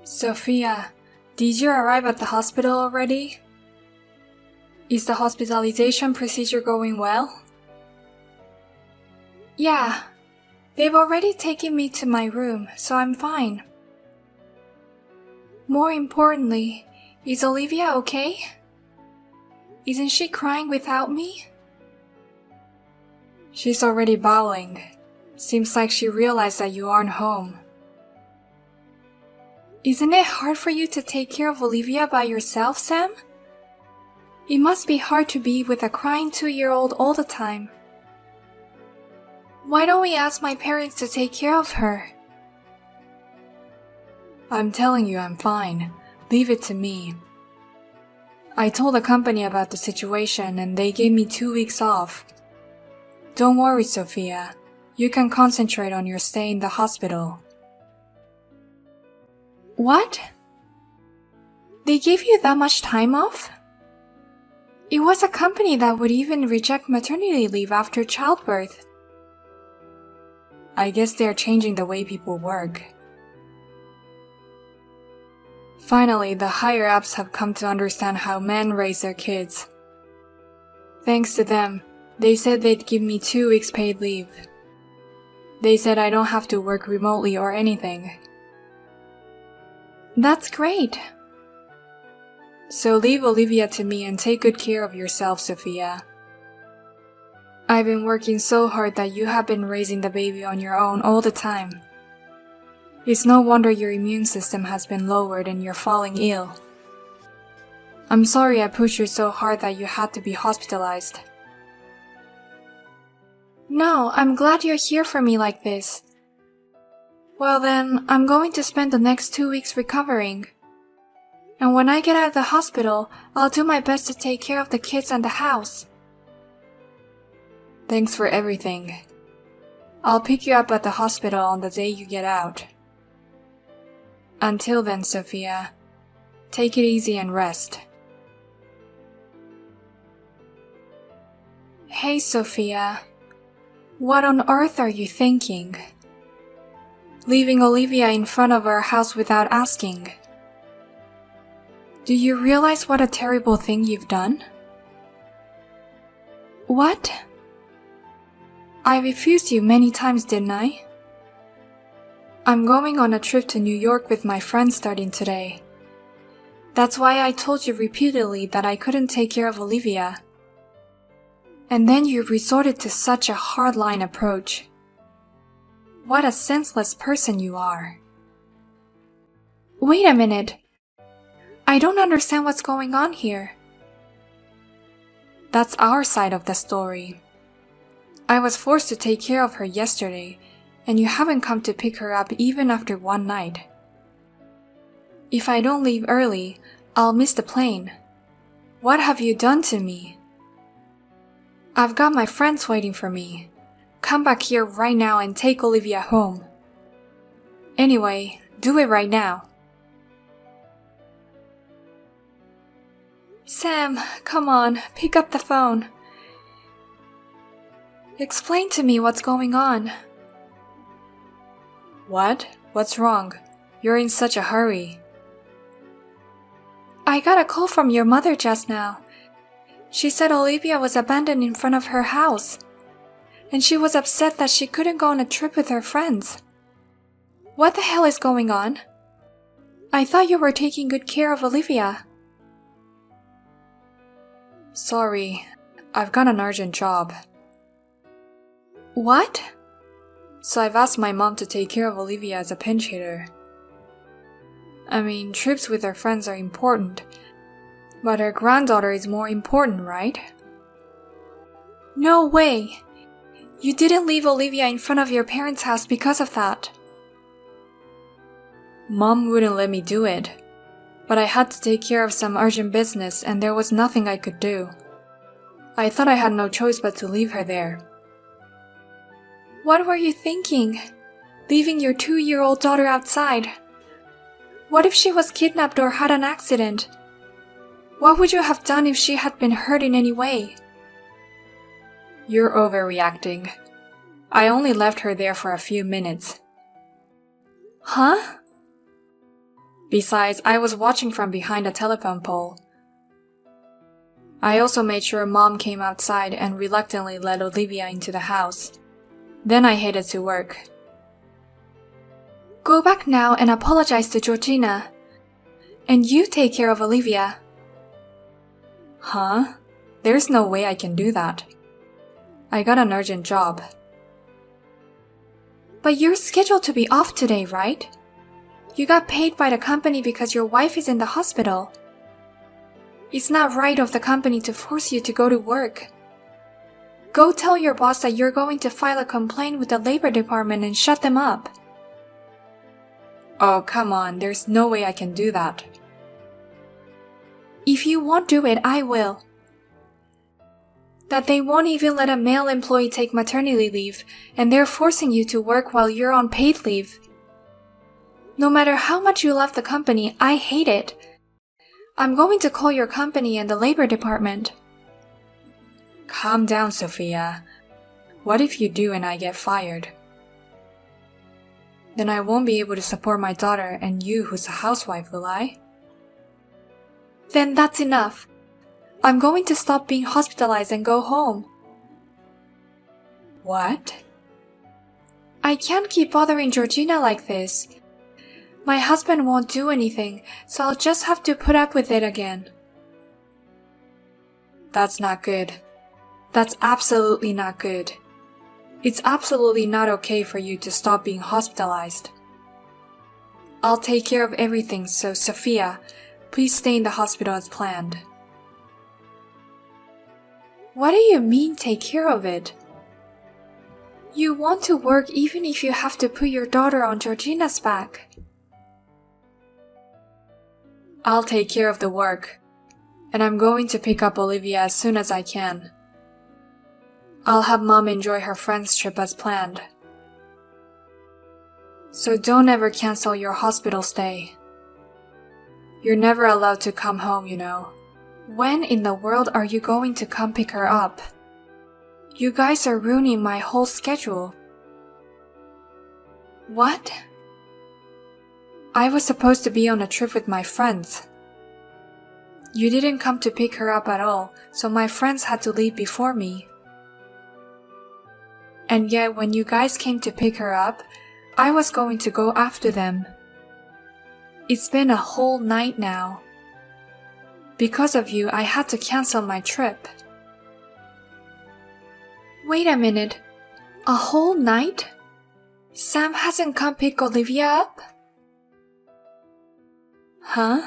Sophia, did you arrive at the hospital already? Is the hospitalization procedure going well? Yeah, they've already taken me to my room, so I'm fine. More importantly, is Olivia okay? Isn't she crying without me? She's already bawling. Seems like she realized that you aren't home. Isn't it hard for you to take care of Olivia by yourself, Sam? It must be hard to be with a crying 2-year-old all the time. Why don't we ask my parents to take care of her? I'm telling you I'm fine. Leave it to me. I told the company about the situation and they gave me 2 weeks off. Don't worry, Sophia. You can concentrate on your stay in the hospital. What? They gave you that much time off? It was a company that would even reject maternity leave after childbirth. I guess they're changing the way people work. Finally, the higher-ups have come to understand how men raise their kids. Thanks to them, they said they'd give me 2 weeks paid leave. They said I don't have to work remotely or anything. That's great. So leave Olivia to me and take good care of yourself, Sophia. I've been working so hard that you have been raising the baby on your own all the time. It's no wonder your immune system has been lowered and you're falling ill. I'm sorry I pushed you so hard that you had to be hospitalized. No, I'm glad you're here for me like this. Well then, I'm going to spend the next 2 weeks recovering. And when I get out of the hospital, I'll do my best to take care of the kids and the house. Thanks for everything. I'll pick you up at the hospital on the day you get out. Until then, Sophia, take it easy and rest. Hey, Sophia. What on earth are you thinking? Leaving Olivia in front of our house without asking. Do you realize what a terrible thing you've done? What? I refused you many times, didn't I? I'm going on a trip to New York with my friends starting today. That's why I told you repeatedly that I couldn't take care of Olivia. And then you resorted to such a hardline approach. What a senseless person you are. Wait a minute. I don't understand what's going on here. That's our side of the story. I was forced to take care of her yesterday, and you haven't come to pick her up even after one night. If I don't leave early, I'll miss the plane. What have you done to me? I've got my friends waiting for me. Come back here right now and take Olivia home. Anyway, do it right now. Sam, come on, pick up the phone. Explain to me what's going on. What? What's wrong? You're in such a hurry. I got a call from your mother just now. She said Olivia was abandoned in front of her house. And she was upset that she couldn't go on a trip with her friends. What the hell is going on? I thought you were taking good care of Olivia. Sorry, I've got an urgent job. What? So I've asked my mom to take care of Olivia as a pinch hitter. I mean, trips with her friends are important, but her granddaughter is more important, right? No way! You didn't leave Olivia in front of your parents' house because of that. Mom wouldn't let me do it, but I had to take care of some urgent business and there was nothing I could do. I thought I had no choice but to leave her there. What were you thinking? Leaving your 2-year-old daughter outside? What if she was kidnapped or had an accident? What would you have done if she had been hurt in any way? You're overreacting. I only left her there for a few minutes. Huh? Besides, I was watching from behind a telephone pole. I also made sure Mom came outside and reluctantly let Olivia into the house. Then I headed to work. Go back now and apologize to Georgina. And you take care of Olivia. Huh? There's no way I can do that. I got an urgent job. But you're scheduled to be off today, right? You got paid by the company because your wife is in the hospital. It's not right of the company to force you to go to work. Go tell your boss that you're going to file a complaint with the labor department and shut them up. Oh, come on, there's no way I can do that. If you won't do it, I will. That they won't even let a male employee take maternity leave, and they're forcing you to work while you're on paid leave. No matter how much you love the company, I hate it. I'm going to call your company and the labor department. Calm down, Sophia. What if you do and I get fired? Then I won't be able to support my daughter and you who's a housewife, will I? Then that's enough. I'm going to stop being hospitalized and go home. What? I can't keep bothering Georgina like this. My husband won't do anything, so I'll just have to put up with it again. That's not good. That's absolutely not good. It's absolutely not okay for you to stop being hospitalized. I'll take care of everything, so Sophia, please stay in the hospital as planned. What do you mean, take care of it? You want to work even if you have to put your daughter on Georgina's back. I'll take care of the work, and I'm going to pick up Olivia as soon as I can. I'll have Mom enjoy her friend's trip as planned. So don't ever cancel your hospital stay. You're never allowed to come home, you know. When in the world are you going to come pick her up? You guys are ruining my whole schedule. What? I was supposed to be on a trip with my friends. You didn't come to pick her up at all, so my friends had to leave before me. And yet when you guys came to pick her up, I was going to go after them. It's been a whole night now. Because of you, I had to cancel my trip. Wait a minute. A whole night? Sam hasn't come pick Olivia up? Huh?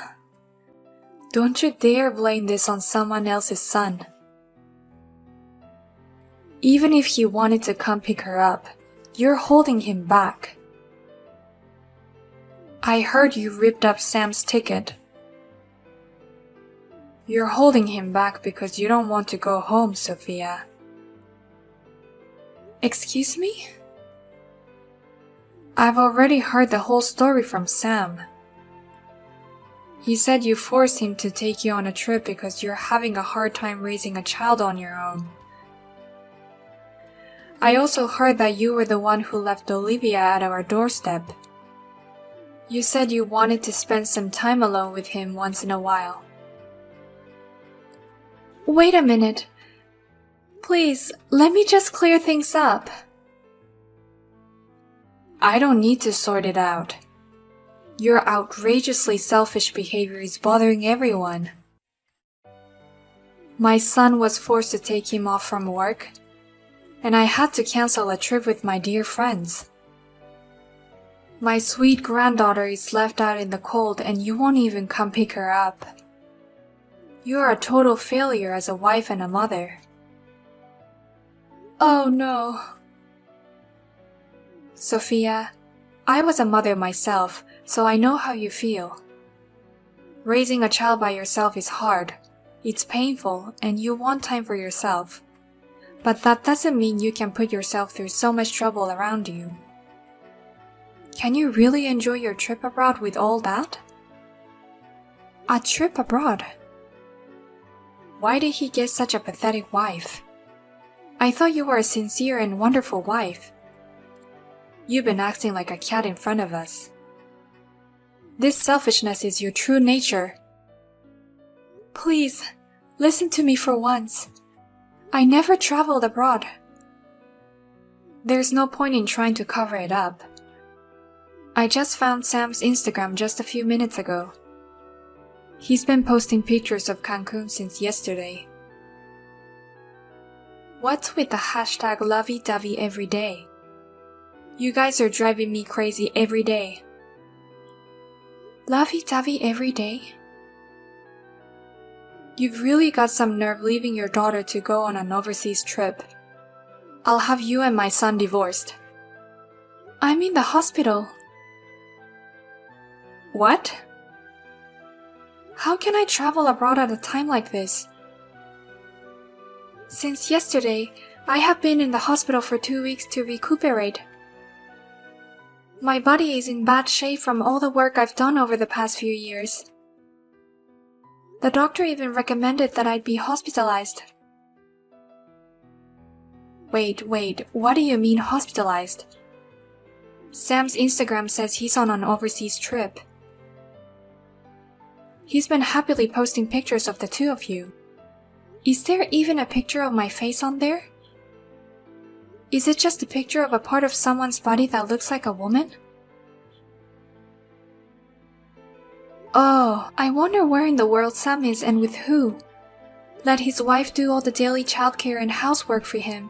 Don't you dare blame this on someone else's son. Even if he wanted to come pick her up, you're holding him back. I heard you ripped up Sam's ticket. You're holding him back because you don't want to go home, Sophia. Excuse me? I've already heard the whole story from Sam. He said you forced him to take you on a trip because you're having a hard time raising a child on your own. I also heard that you were the one who left Olivia at our doorstep. You said you wanted to spend some time alone with him once in a while. Wait a minute. Please, let me just clear things up. I don't need to sort it out. Your outrageously selfish behavior is bothering everyone. My son was forced to take him off from work, and I had to cancel a trip with my dear friends. My sweet granddaughter is left out in the cold and you won't even come pick her up. You are a total failure as a wife and a mother. Oh no. Sophia, I was a mother myself, so I know how you feel. Raising a child by yourself is hard. It's painful and you want time for yourself. But that doesn't mean you can put yourself through so much trouble around you. Can you really enjoy your trip abroad with all that? A trip abroad? Why did he get such a pathetic wife? I thought you were a sincere and wonderful wife. You've been acting like a cat in front of us. This selfishness is your true nature. Please, listen to me for once. I never traveled abroad. There's no point in trying to cover it up. I just found Sam's Instagram just a few minutes ago. He's been posting pictures of Cancun since yesterday. What's with the hashtag lovey-dovey every day? You guys are driving me crazy every day. Lovey-dovey every day? You've really got some nerve leaving your daughter to go on an overseas trip. I'll have you and my son divorced. I'm in the hospital. What? How can I travel abroad at a time like this? Since yesterday, I have been in the hospital for 2 weeks to recuperate. My body is in bad shape from all the work I've done over the past few years. The doctor even recommended that I'd be hospitalized. Wait, what do you mean hospitalized? Sam's Instagram says he's on an overseas trip. He's been happily posting pictures of the two of you. Is there even a picture of my face on there? Is it just a picture of a part of someone's body that looks like a woman? Oh, I wonder where in the world Sam is and with who. Let his wife do all the daily childcare and housework for him,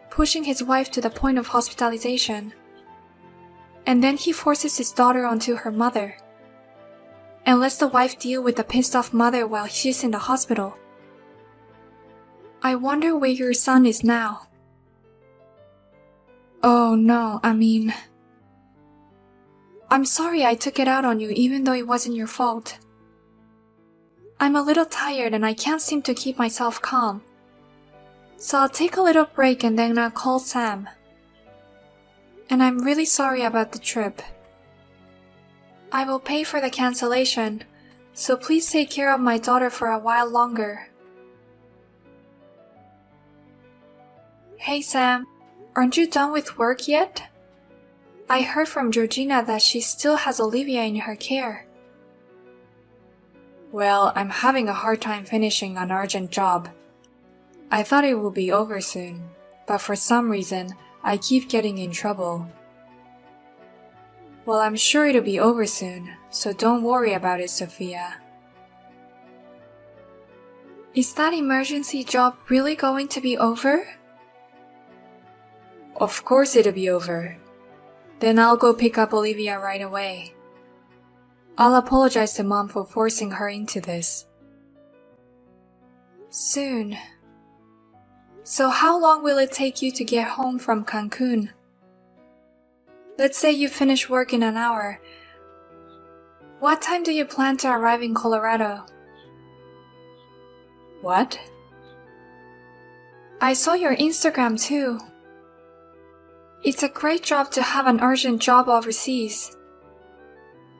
pushing his wife to the point of hospitalization. And then he forces his daughter onto her mother, and lets the wife deal with the pissed off mother while she's in the hospital. I wonder where your son is now. Oh no, I'm sorry I took it out on you even though it wasn't your fault. I'm a little tired and I can't seem to keep myself calm. So I'll take a little break and then I'll call Sam. And I'm really sorry about the trip. I will pay for the cancellation, so please take care of my daughter for a while longer. Hey Sam, aren't you done with work yet? I heard from Georgina that she still has Olivia in her care. Well, I'm having a hard time finishing an urgent job. I thought it would be over soon, but for some reason, I keep getting in trouble. Well, I'm sure it'll be over soon, so don't worry about it, Sophia. Is that emergency job really going to be over? Of course it'll be over. Then I'll go pick up Olivia right away. I'll apologize to Mom for forcing her into this. Soon. So how long will it take you to get home from Cancun? Let's say you finish work in an hour. What time do you plan to arrive in Colorado? What? I saw your Instagram too. It's a great job to have an urgent job overseas.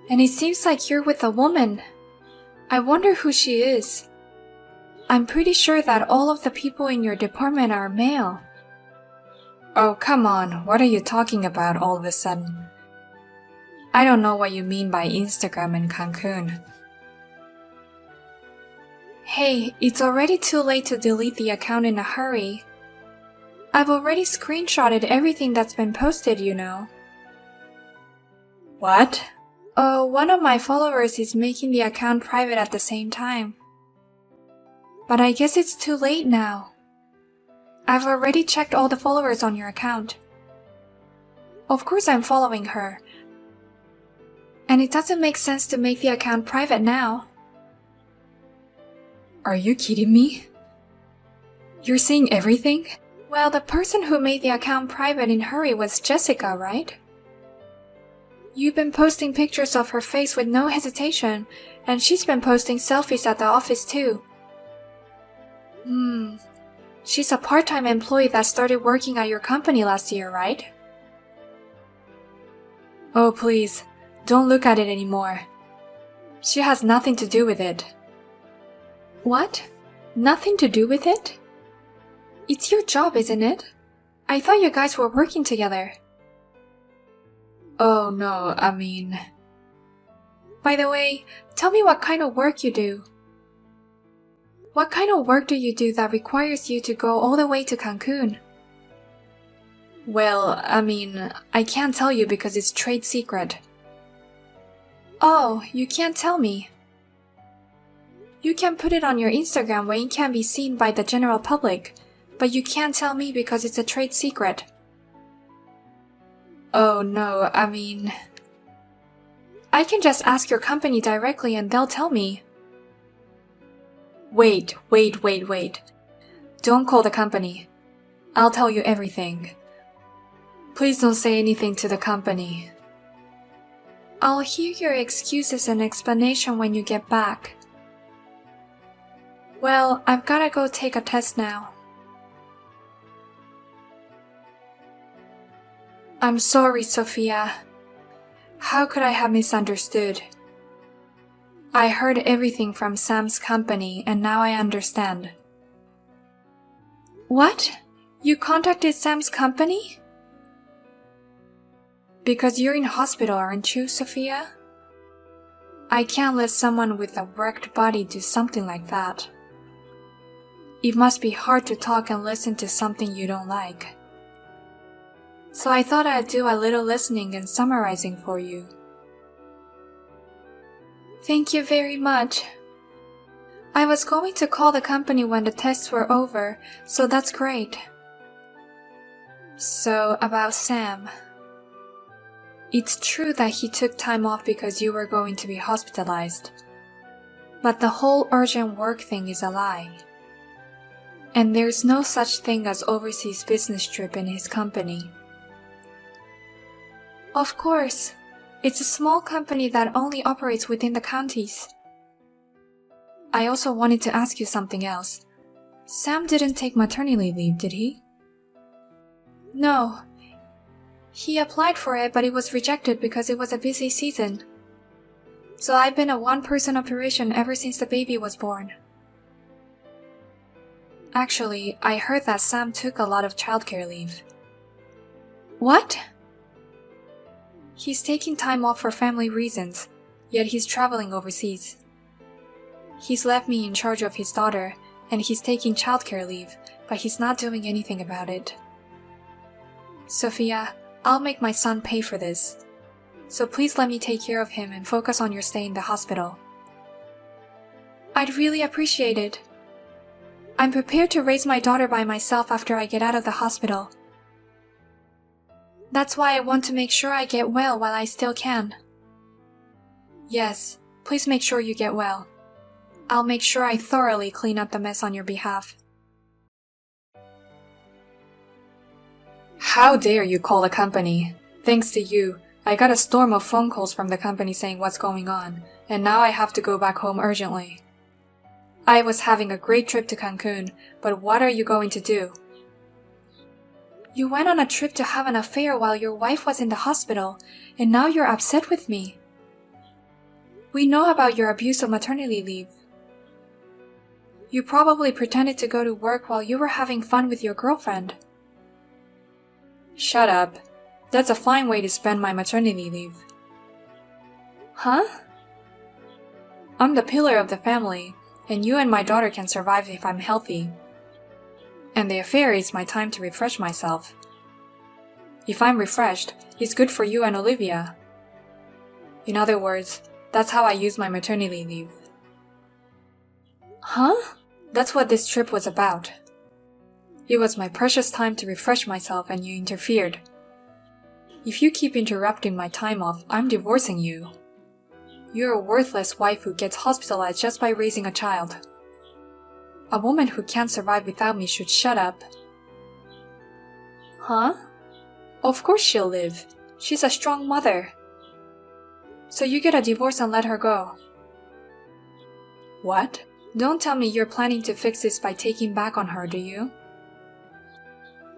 And it seems like you're with a woman. I wonder who she is. I'm pretty sure that all of the people in your department are male. Oh, come on, what are you talking about all of a sudden? I don't know what you mean by Instagram and Cancun. Hey, it's already too late to delete the account in a hurry. I've already screenshotted everything that's been posted, you know. What? Oh, one of my followers is making the account private at the same time. But I guess it's too late now. I've already checked all the followers on your account. Of course I'm following her. And it doesn't make sense to make the account private now. Are you kidding me? You're seeing everything? Well, the person who made the account private in hurry was Jessica, right? You've been posting pictures of her face with no hesitation, and she's been posting selfies at the office too. She's a part-time employee that started working at your company last year, right? Oh, please, don't look at it anymore. She has nothing to do with it. What? Nothing to do with it? It's your job, isn't it? I thought you guys were working together. Oh no, By the way, tell me what kind of work you do. What kind of work do you do that requires you to go all the way to Cancun? Well, I can't tell you because it's trade secret. Oh, you can't tell me. You can put it on your Instagram where it can be seen by the general public, but you can't tell me because it's a trade secret. Oh no, I can just ask your company directly and they'll tell me. Wait. Don't call the company. I'll tell you everything. Please don't say anything to the company. I'll hear your excuses and explanation when you get back. Well, I've gotta go take a test now. I'm sorry, Sophia. How could I have misunderstood? I heard everything from Sam's company and now I understand. What? You contacted Sam's company? Because you're in hospital, aren't you, Sophia? I can't let someone with a wrecked body do something like that. It must be hard to talk and listen to something you don't like. So I thought I'd do a little listening and summarizing for you. Thank you very much. I was going to call the company when the tests were over, so that's great. So, about Sam. It's true that he took time off because you were going to be hospitalized. But the whole urgent work thing is a lie. And there's no such thing as overseas business trip in his company. Of course, it's a small company that only operates within the counties. I also wanted to ask you something else. Sam didn't take maternity leave, did he? No. He applied for it, but it was rejected because it was a busy season. So I've been a one-person operation ever since the baby was born. Actually, I heard that Sam took a lot of childcare leave. What? He's taking time off for family reasons, yet he's traveling overseas. He's left me in charge of his daughter, and he's taking childcare leave, but he's not doing anything about it. Sophia, I'll make my son pay for this. So please let me take care of him and focus on your stay in the hospital. I'd really appreciate it. I'm prepared to raise my daughter by myself after I get out of the hospital. That's why I want to make sure I get well while I still can. Yes, please make sure you get well. I'll make sure I thoroughly clean up the mess on your behalf. How dare you call the company? Thanks to you, I got a storm of phone calls from the company saying what's going on, and now I have to go back home urgently. I was having a great trip to Cancun, but what are you going to do? You went on a trip to have an affair while your wife was in the hospital, and now you're upset with me. We know about your abuse of maternity leave. You probably pretended to go to work while you were having fun with your girlfriend. Shut up. That's a fine way to spend my maternity leave. Huh? I'm the pillar of the family, and you and my daughter can survive if I'm healthy. And the affair is my time to refresh myself. If I'm refreshed, it's good for you and Olivia. In other words, that's how I use my maternity leave. Huh? That's what this trip was about. It was my precious time to refresh myself and you interfered. If you keep interrupting my time off, I'm divorcing you. You're a worthless wife who gets hospitalized just by raising a child. A woman who can't survive without me should shut up. Huh? Of course she'll live. She's a strong mother. So you get a divorce and let her go. What? Don't tell me you're planning to fix this by taking back on her, do you?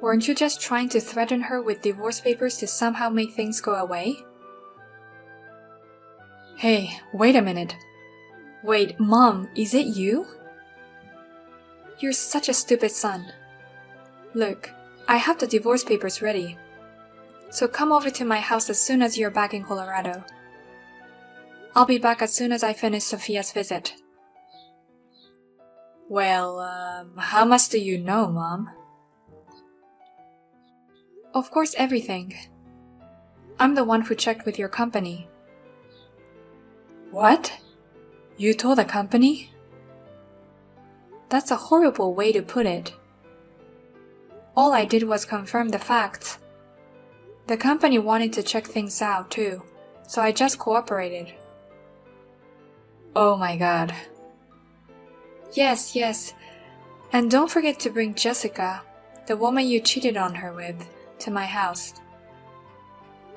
Weren't you just trying to threaten her with divorce papers to somehow make things go away? Hey, wait a minute. Wait, Mom, is it you? You're such a stupid son. Look, I have the divorce papers ready. So come over to my house as soon as you're back in Colorado. I'll be back as soon as I finish Sophia's visit. Well, how much do you know, Mom? Of course, everything. I'm the one who checked with your company. What? You told the company? That's a horrible way to put it. All I did was confirm the facts. The company wanted to check things out too, so I just cooperated. Oh my god. Yes. And don't forget to bring Jessica, the woman you cheated on her with, to my house.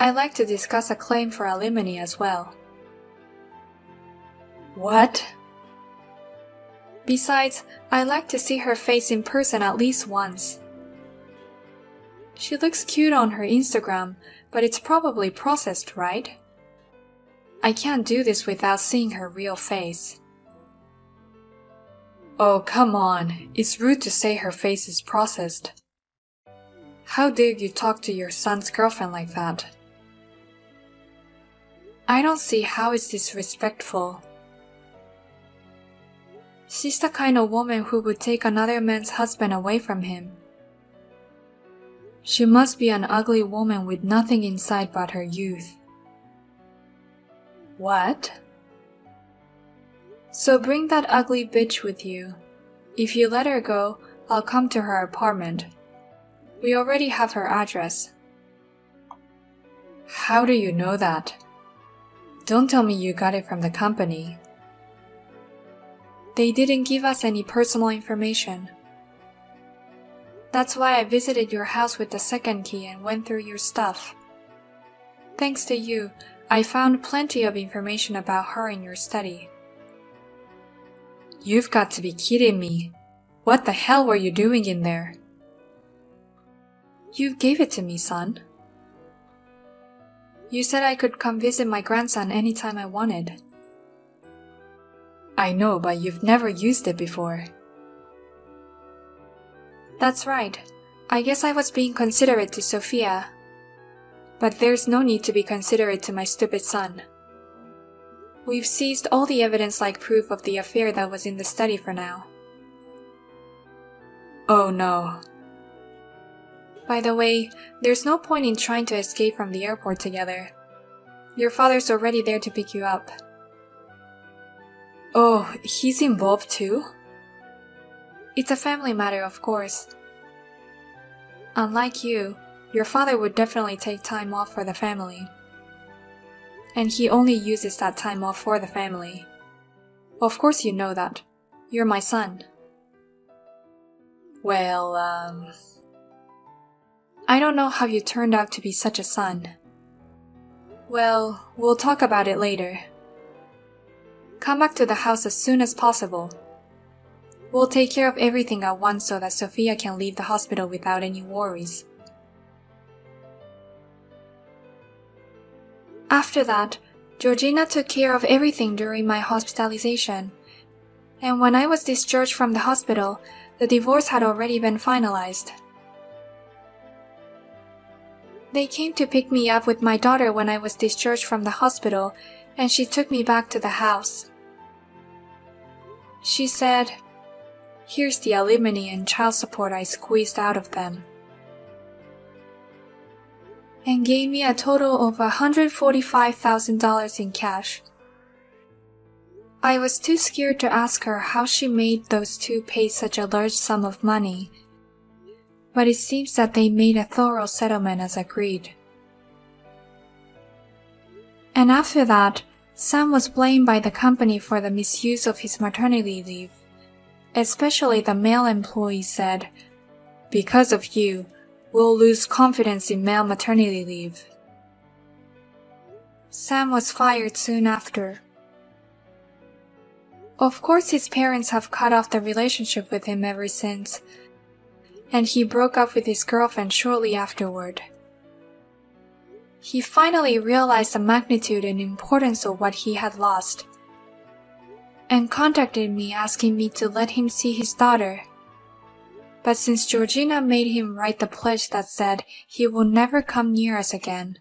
I'd like to discuss a claim for alimony as well. What? Besides, I'd like to see her face in person at least once. She looks cute on her Instagram, but it's probably processed, right? I can't do this without seeing her real face. Oh, come on. It's rude to say her face is processed. How dare you talk to your son's girlfriend like that? I don't see how it's disrespectful. She's the kind of woman who would take another man's husband away from him. She must be an ugly woman with nothing inside but her youth. What? So bring that ugly bitch with you. If you let her go, I'll come to her apartment. We already have her address. How do you know that? Don't tell me you got it from the company. They didn't give us any personal information. That's why I visited your house with the second key and went through your stuff. Thanks to you, I found plenty of information about her in your study. You've got to be kidding me. What the hell were you doing in there? You gave it to me, son. You said I could come visit my grandson anytime I wanted. I know, but you've never used it before. That's right. I guess I was being considerate to Sophia. But there's no need to be considerate to my stupid son. We've seized all the evidence like proof of the affair that was in the study for now. Oh no. By the way, there's no point in trying to escape from the airport together. Your father's already there to pick you up. Oh, he's involved too? It's a family matter, of course. Unlike you, your father would definitely take time off for the family. And he only uses that time off for the family. Of course you know that. You're my son. Well, I don't know how you turned out to be such a son. Well, we'll talk about it later. Come back to the house as soon as possible. We'll take care of everything at once so that Sophia can leave the hospital without any worries. After that, Georgina took care of everything during my hospitalization. And when I was discharged from the hospital, the divorce had already been finalized. They came to pick me up with my daughter when I was discharged from the hospital, and she took me back to the house. She said, "Here's the alimony and child support I squeezed out of them," and gave me a total of $145,000 in cash. I was too scared to ask her how she made those two pay such a large sum of money, but it seems that they made a thorough settlement as agreed. And after that, Sam was blamed by the company for the misuse of his maternity leave. Especially the male employees said, "Because of you, we'll lose confidence in male maternity leave." Sam was fired soon after. Of course, his parents have cut off the relationship with him ever since, and he broke up with his girlfriend shortly afterward. He finally realized the magnitude and importance of what he had lost, and contacted me asking me to let him see his daughter. But since Georgina made him write the pledge that said he will never come near us again,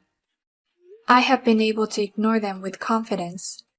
I have been able to ignore them with confidence.